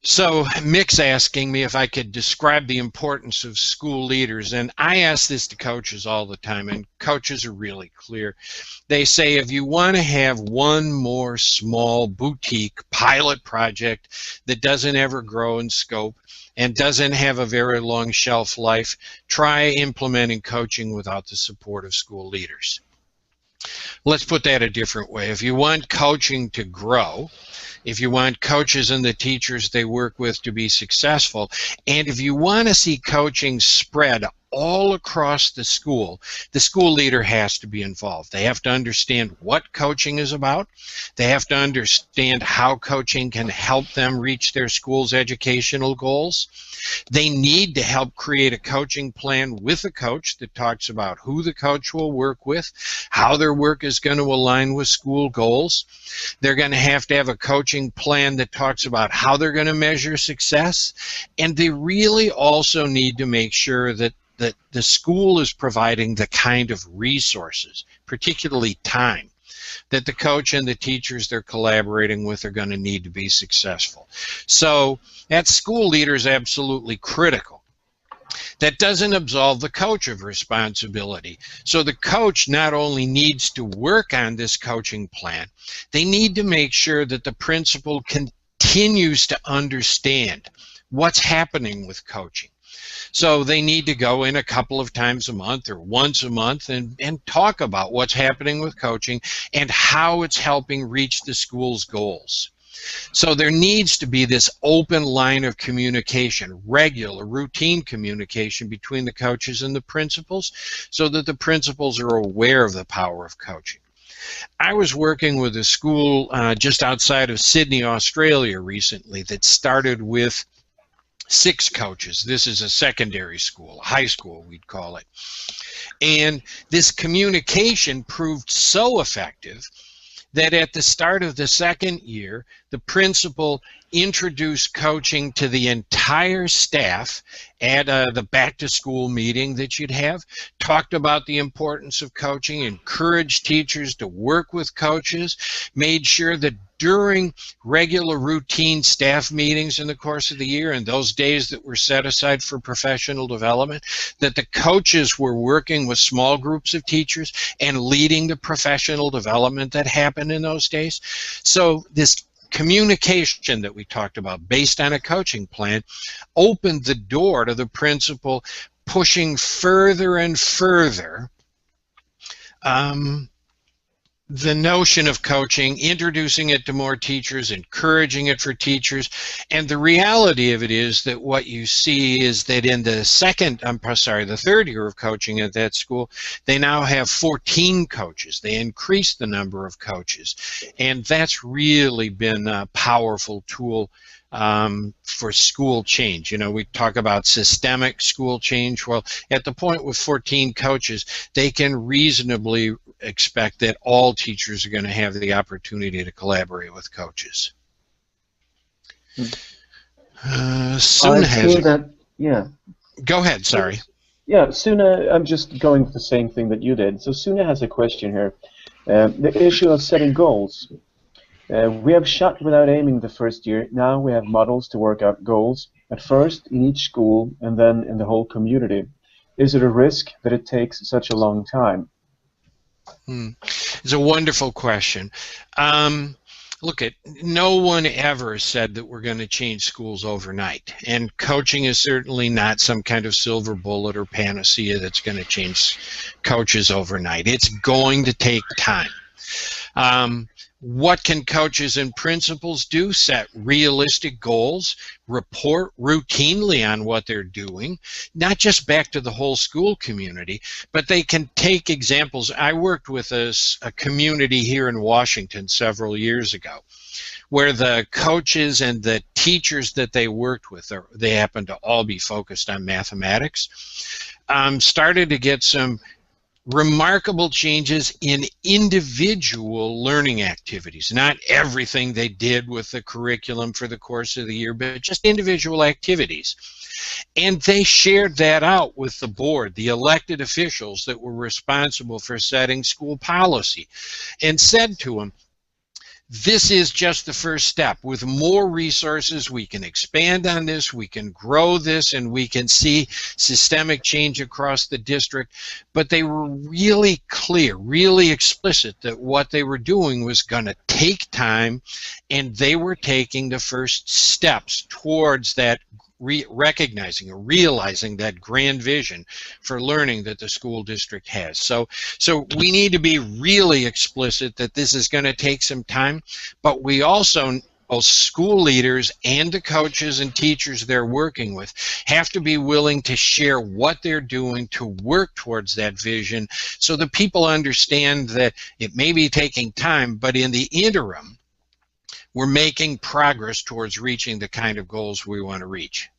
So Mick's asking me if I could describe the importance of school leaders, and I ask this to coaches all the time, and coaches are really clear. They say if you want to have one more small boutique pilot project that doesn't ever grow in scope and doesn't have a very long shelf life, try implementing coaching without the support of school leaders. Let's put that a different way. If you want coaching to grow, if you want coaches and the teachers they work with to be successful, and if you want to see coaching spread all across the school leader has to be involved. They have to understand what coaching is about. They have to understand how coaching can help them reach their school's educational goals. They need to help create a coaching plan with a coach that talks about who the coach will work with, how their work is going to align with school goals. They're going to have a coaching plan that talks about how they're going to measure success. And they really also need to make sure that the school is providing the kind of resources, particularly time, that the coach and the teachers they're collaborating with are going to need to be successful. So that school leader is absolutely critical. That doesn't absolve the coach of responsibility. So the coach not only needs to work on this coaching plan, they need to make sure that the principal continues to understand what's happening with coaching. So they need to go in a couple of times a month or once a month and talk about what's happening with coaching and how it's helping reach the school's goals. So there needs to be this open line of communication, regular, routine communication between the coaches and the principals so that the principals are aware of the power of coaching. I was working with a school just outside of Sydney, Australia recently that started with 6 coaches. This is a secondary school, high school we'd call it. And this communication proved so effective that at the start of the second year, the principal introduced coaching to the entire staff at the back-to-school meeting that you'd have, talked about the importance of coaching, encouraged teachers to work with coaches, made sure that during regular routine staff meetings in the course of the year and those days that were set aside for professional development, that the coaches were working with small groups of teachers and leading the professional development that happened in those days. So this communication that we talked about based on a coaching plan opened the door to the principal pushing further and further the notion of coaching, introducing it to more teachers, encouraging it for teachers. And the reality of it is that what you see is that in the third year of coaching at that school, they now have 14 coaches. They increased the number of coaches. And that's really been a powerful tool for school change. You know, we talk about systemic school change. Well, at the point with 14 coaches, they can reasonably expect that all teachers are going to have the opportunity to collaborate with coaches. Suna has yeah. Go ahead, sorry. Yeah, Suna, I'm just going with the same thing that you did. So Suna has a question here. The issue of setting goals. We have shot without aiming the first year. Now we have models to work out goals, at first in each school and then in the whole community. Is it a risk that it takes such a long time? It's a wonderful question. Look, no one ever said that we're going to change schools overnight, and coaching is certainly not some kind of silver bullet or panacea that's going to change coaches overnight. It's going to take time. What can coaches and principals do? Set realistic goals, report routinely on what they're doing, not just back to the whole school community, but they can take examples. I worked with a community here in Washington several years ago where the coaches and the teachers that they worked with, they happened to all be focused on mathematics, started to get some remarkable changes in individual learning activities. Not everything they did with the curriculum for the course of the year, but just individual activities. And they shared that out with the board, the elected officials that were responsible for setting school policy, and said to them, this is just the first step. With more resources, we can expand on this, we can grow this, and we can see systemic change across the district. But they were really clear, really explicit that what they were doing was going to take time, and they were taking the first steps towards that recognizing or realizing that grand vision for learning that the school district has. So we need to be really explicit that this is going to take some time, but we also, both school leaders and the coaches and teachers they're working with, have to be willing to share what they're doing to work towards that vision, so that people understand that it may be taking time, but in the interim, we're making progress towards reaching the kind of goals we want to reach.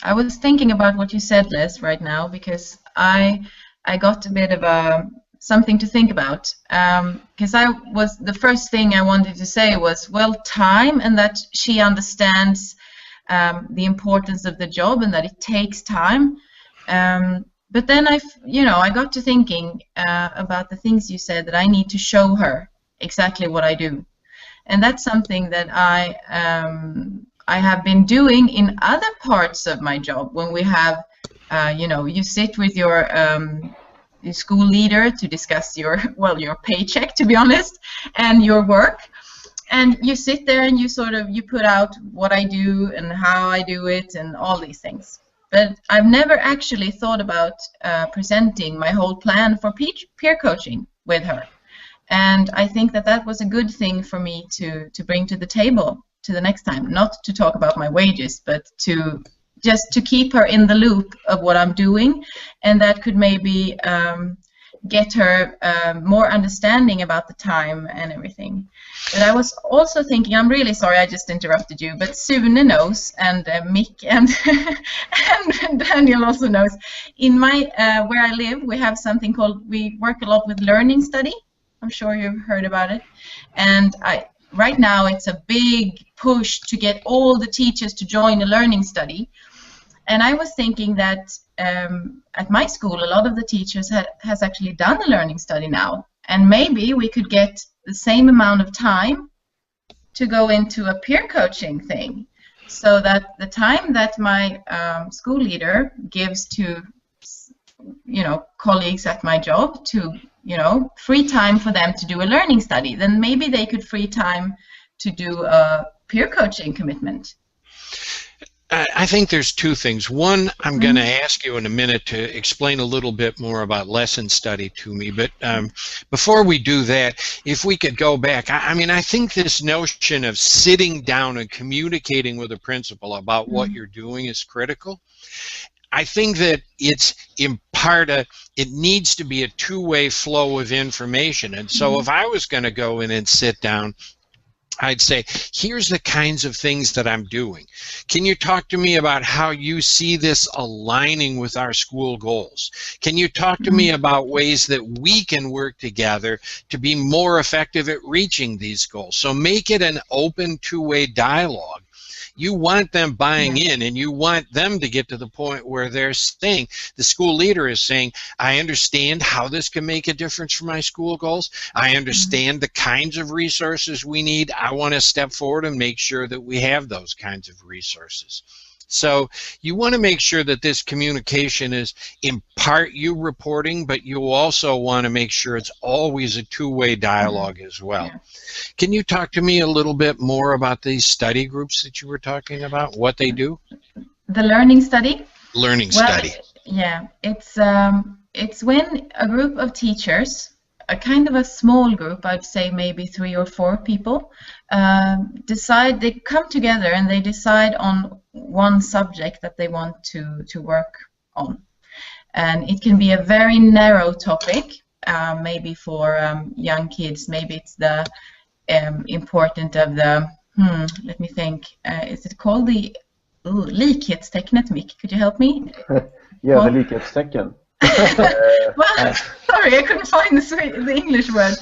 I was thinking about what you said, Les, right now, because I got a bit of something to think about. Because the first thing I wanted to say was, well, time, and that she understands the importance of the job and that it takes time. But then I got to thinking about the things you said, that I need to show her exactly what I do, and that's something that I have been doing in other parts of my job. When we have, you sit with your school leader to discuss your paycheck, to be honest, and your work, and you sit there and you put out what I do and how I do it and all these things. But I've never actually thought about presenting my whole plan for peer coaching with her. And I think that was a good thing for me to bring to the table to the next time. Not to talk about my wages, but just to keep her in the loop of what I'm doing. And that could maybe get her more understanding about the time and everything. But I was also thinking, I'm really sorry I just interrupted you, but Sune knows, and Mick and, and Daniel also knows. In my where I live, we have something called, we work a lot with learning study. I'm sure you've heard about it. And right now it's a big push to get all the teachers to join a learning study. And I was thinking that at my school, a lot of the teachers has actually done a learning study now, and maybe we could get the same amount of time to go into a peer coaching thing, so that the time that my school leader gives to colleagues at my job to free time for them to do a learning study, then maybe they could free time to do a peer coaching commitment. I think there's two things. One, I'm going to ask you in a minute to explain a little bit more about lesson study to me. But before we do that, if we could go back, I think this notion of sitting down and communicating with a principal about what you're doing is critical. I think that it's in part it needs to be a two-way flow of information. And so if I was going to go in and sit down, I'd say, here's the kinds of things that I'm doing. Can you talk to me about how you see this aligning with our school goals? Can you talk to me about ways that we can work together to be more effective at reaching these goals? So make it an open two-way dialogue. You want them buying in, and you want them to get to the point where they're saying, the school leader is saying, I understand how this can make a difference for my school goals. I understand the kinds of resources we need. I want to step forward and make sure that we have those kinds of resources. So you want to make sure that this communication is in part you reporting, but you also want to make sure it's always a two-way dialogue as well. Yeah. Can you talk to me a little bit more about these study groups that you were talking about, what they do? The learning study? Learning study. Yeah, it's when a group of teachers, a kind of a small group, I'd say maybe 3 or 4 people, they come together and they decide on one subject that they want to work on. And it can be a very narrow topic, maybe for young kids. Maybe it's the important of the, let me think, is it called the likhetstecknet, Mick? Could you help me? Yeah, the likhetstecken. Well, sorry, I couldn't find the English word.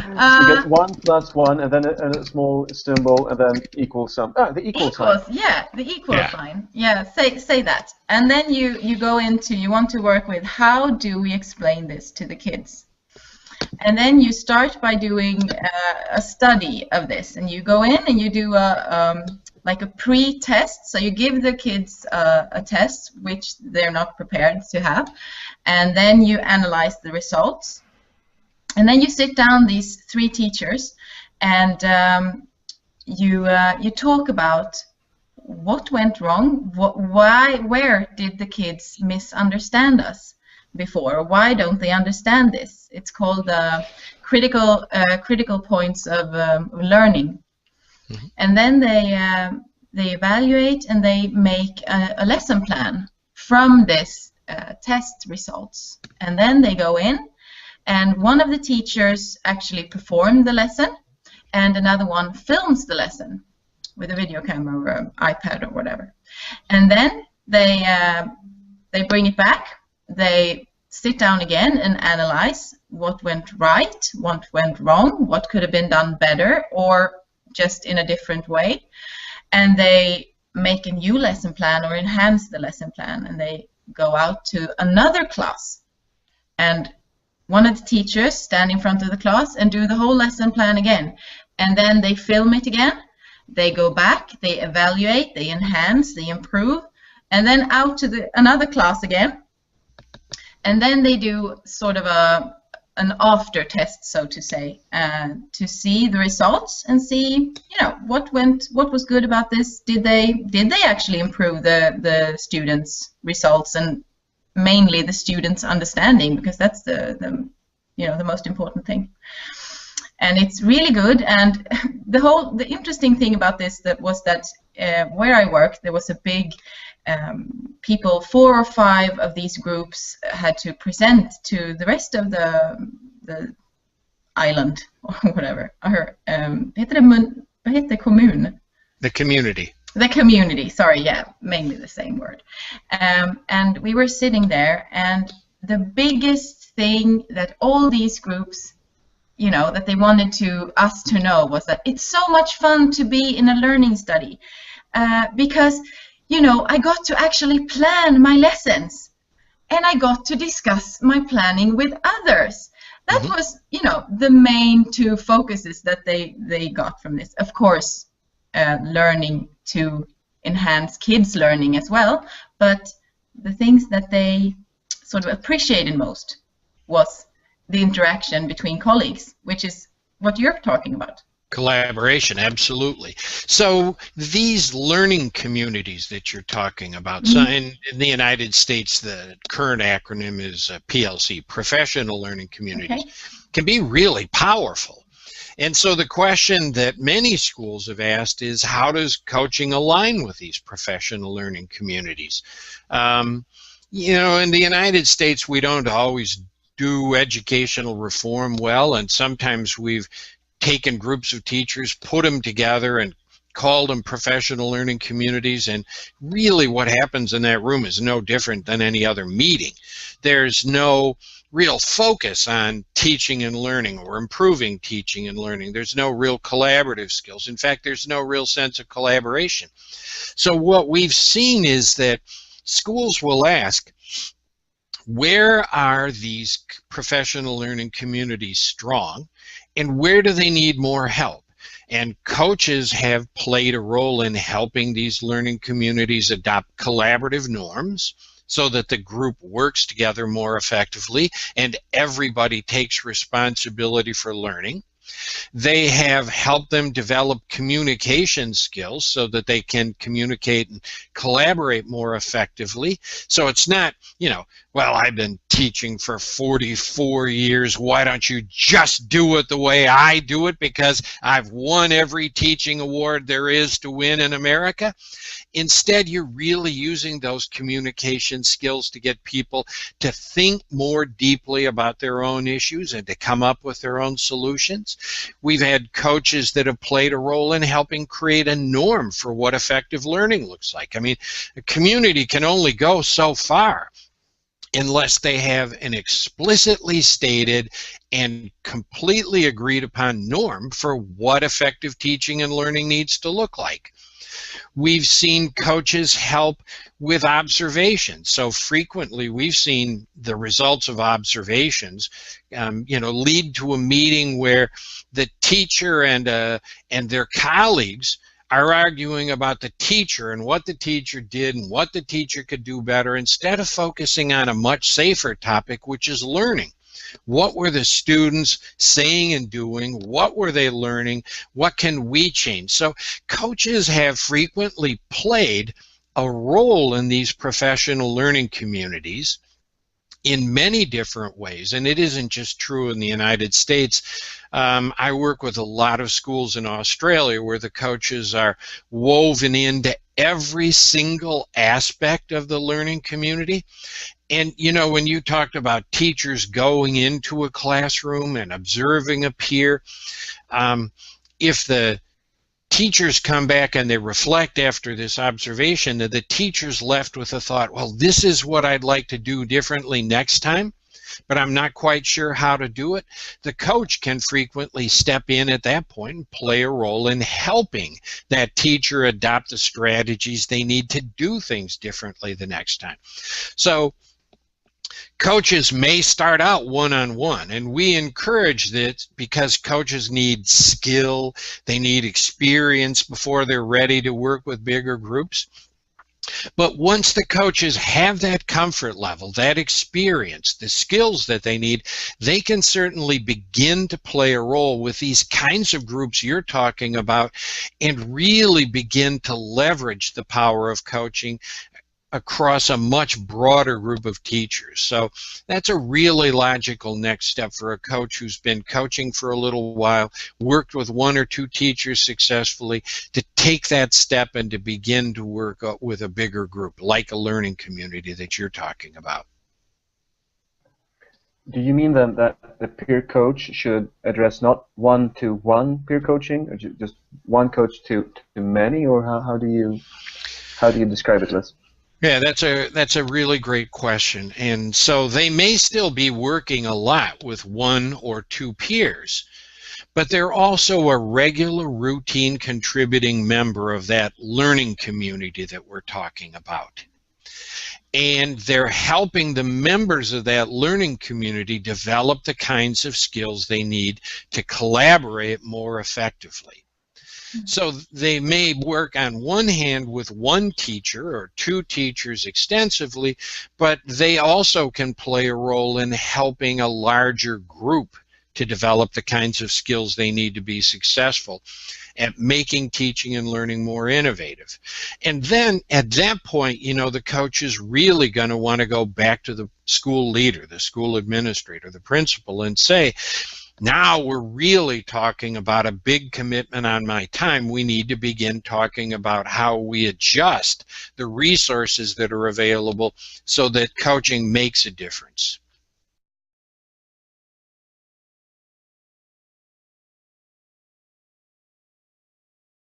You get 1 + 1, and then a small symbol, and then equal sum. The equal sign. Yeah, the equal sign. Yeah, say that. And then you go into, you want to work with, how do we explain this to the kids? And then you start by doing a study of this, and you go in and you do like a pre-test. So you give the kids a test which they're not prepared to have, and then you analyze the results. And then you sit down, these 3 teachers, and you talk about what went wrong, where did the kids misunderstand us before? Why don't they understand this? It's called critical points of learning. Mm-hmm. And then they evaluate and they make a lesson plan from this test results. And then they go in, and one of the teachers actually performed the lesson, and another one films the lesson with a video camera or an iPad or whatever. And then they bring it back. They sit down again and analyze what went right, what went wrong, what could have been done better or just in a different way. And they make a new lesson plan or enhance the lesson plan, and they go out to another class. And one of the teachers stand in front of the class and do the whole lesson plan again. And then they film it again. They go back, they evaluate, they enhance, they improve, and then out to another class again. And then they do sort of an after test, so to say, to see the results and see, what was good about this. Did they actually improve the students' results, and mainly the students' understanding, because that's the most important thing. And it's really good. And the interesting thing about this was that where I worked, there was a big people, 4 or 5 of these groups had to present to the rest of the island or whatever. Kommun? The community. The community, sorry, yeah, mainly the same word. And we were sitting there, and the biggest thing that all these groups, that they wanted us to know was that it's so much fun to be in a learning study because, I got to actually plan my lessons, and I got to discuss my planning with others. That mm-hmm. was, the main 2 focuses that they got from this. Of course, learning to enhance kids' learning as well, but the things that they sort of appreciated most was the interaction between colleagues, which is what you're talking about. Collaboration, absolutely. So these learning communities that you're talking about, mm-hmm. so in the United States, the current acronym is PLC, Professional Learning Communities, okay. can be really powerful. And so the question that many schools have asked is, how does coaching align with these professional learning communities? In the United States, we don't always do educational reform well, and sometimes we've taken groups of teachers, put them together, and called them professional learning communities, and really what happens in that room is no different than any other meeting. There's no real focus on teaching and learning or improving teaching and learning. There's no real collaborative skills. In fact, there's no real sense of collaboration. So what we've seen is that schools will ask, where are these professional learning communities strong, and where do they need more help? And coaches have played a role in helping these learning communities adopt collaborative norms so that the group works together more effectively and everybody takes responsibility for learning. They have helped them develop communication skills so that they can communicate and collaborate more effectively. So it's not, well, I've been teaching for 44 years. Why don't you just do it the way I do it because I've won every teaching award there is to win in America? Instead, you're really using those communication skills to get people to think more deeply about their own issues and to come up with their own solutions. We've had coaches that have played a role in helping create a norm for what effective learning looks like. I mean, a community can only go so far unless they have an explicitly stated and completely agreed upon norm for what effective teaching and learning needs to look like. We've seen coaches help with observations. So frequently we've seen the results of observations lead to a meeting where the teacher and their colleagues are arguing about the teacher and what the teacher did and what the teacher could do better, instead of focusing on a much safer topic, which is learning. What were the students saying and doing? What were they learning? What can we change? So coaches have frequently played a role in these professional learning communities in many different ways, and it isn't just true in the United States. I work with a lot of schools in Australia where the coaches are woven into every single aspect of the learning community. And when you talked about teachers going into a classroom and observing a peer, if the teachers come back and they reflect after this observation, that the teacher's left with a thought, well, this is what I'd like to do differently next time, but I'm not quite sure how to do it. The coach can frequently step in at that point and play a role in helping that teacher adopt the strategies they need to do things differently the next time. So coaches may start out one-on-one, and we encourage this because coaches need skill, they need experience before they're ready to work with bigger groups. But once the coaches have that comfort level, that experience, the skills that they need, they can certainly begin to play a role with these kinds of groups you're talking about and really begin to leverage the power of coaching across a much broader group of teachers. So that's a really logical next step for a coach who's been coaching for a little while, worked with one or two teachers successfully, to take that step and to begin to work with a bigger group, like a learning community that you're talking about. Do you mean then that the peer coach should address not one-to-one peer coaching, or just one coach to many, or how do you describe it, Liz? Yeah, that's a really great question. And so they may still be working a lot with one or two peers, but they're also a regular routine contributing member of that learning community that we're talking about. And they're helping the members of that learning community develop the kinds of skills they need to collaborate more effectively. So they may work on one hand with one teacher or two teachers extensively, but they also can play a role in helping a larger group to develop the kinds of skills they need to be successful at making teaching and learning more innovative. And then at that point, the coach is really going to want to go back to the school leader, the school administrator, the principal, and say, now we're really talking about a big commitment on my time. We need to begin talking about how we adjust the resources that are available so that coaching makes a difference.